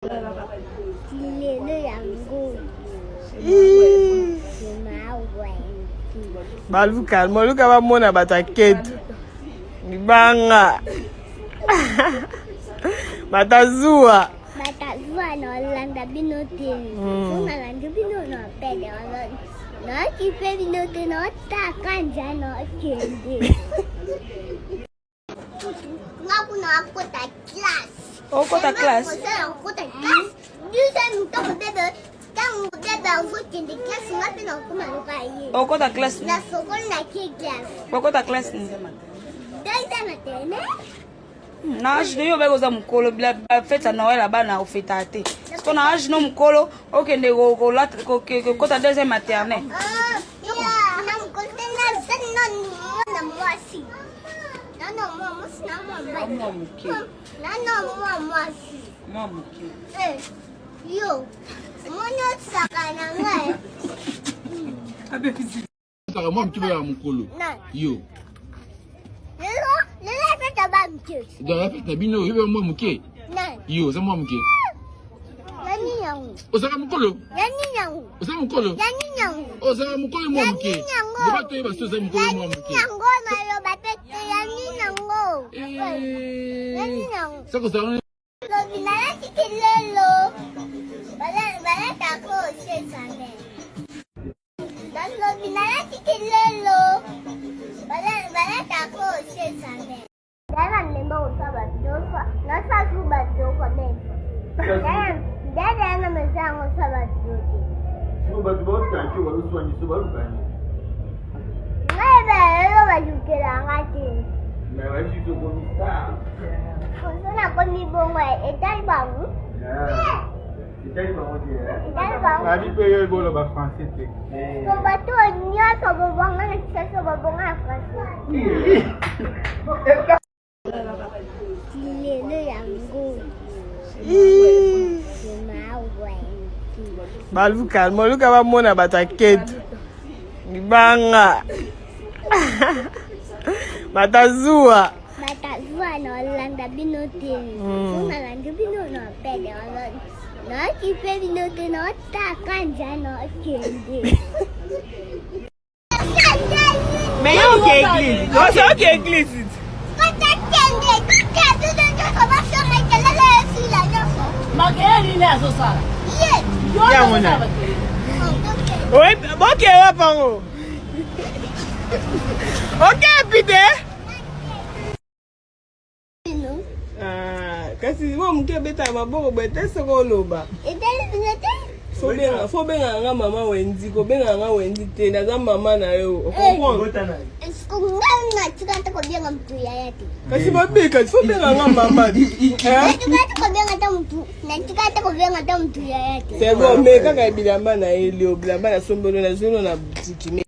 Lelo yango. Balu calme, luka ba mona bataketu. Nibanga. Batazua. Batazua no landa binote. Una landa bino no pede olon. No kipe binote no ta kanja no kende. Ngaku no akota class. Okota class. Okota class. Disa mtoko bebe. Tangu bebe uvuti ndi class ngapi no kuma lukai. Okota class. Na sokola ki class. Okota class ni zema. Daida matene. Na ajino yo bego za mukolo bila feta Noël aba na ofeta te. Parce na ajino mukolo okende go la kota deuxième maternelle. Ya, na mukolo tena sana na mwasi. Nano mwasi na mwasi. Nano mwasi. Mama ki. Yo. Mono sakana ngai. Abe bizi. Saka mwa mkibe ya mukolo. Yo. Lelo feta ba mke. Da feta bino yebe mwa mke. Yo, za mwa mke. Yani yangu. Osaka mukolo? Yani yangu. Osaka mukolo? Yani yangu. Osaka mukolo mwa mke. Deba to yeba so za mukolo mwa mke. Yango malo batete yani yango. Yani yangu. Sako sa Lobinala lelo. Bala tako sesane. Dan lobinala lelo. Bala tako sesane. Dana nemba usaba dofa. Nasa kuba doko nemba. Dada na mezango usaba doki. Suba dubo kanki wa uswa ni suba rubani. Ngebe lelo bajukela ngati. Na waji to go mista. Konsona komi bongo etali bangu. Itali ba wodi ya. Etali bangu. Abi pe yo bolo ba français te. So bato nyoto bobonga na kisaso bobonga na français. Lelo yango. Balu calme, luka ba mona bataketu. Nibanga. Batazua. Batazua no landa binote. Una landa bino no pede olon. No kipe binote no ta kanja no kende. Mais yo ok église. Yo c'est ok église. Kata kende, kata tudo ko ba so mai kala la sila no. Mageli ne asosala. Yes. Ya mona. Oi, ok wa pango. Ok pide. Kasi wo mke beta maboko bete soko loba. Etali binote. Fo benga nga mama wendi ko benga nga wendi te na za mama na yo. Comprendre? Skungana chikata ko benga mtu yayati. Kasi babeka fo benga nga mama. Chikata ko benga ta mtu. Na chikata ko benga ta mtu yayati. C'est bon mais kaka bilamba na elio bilamba na sombolo na zolo na boutique.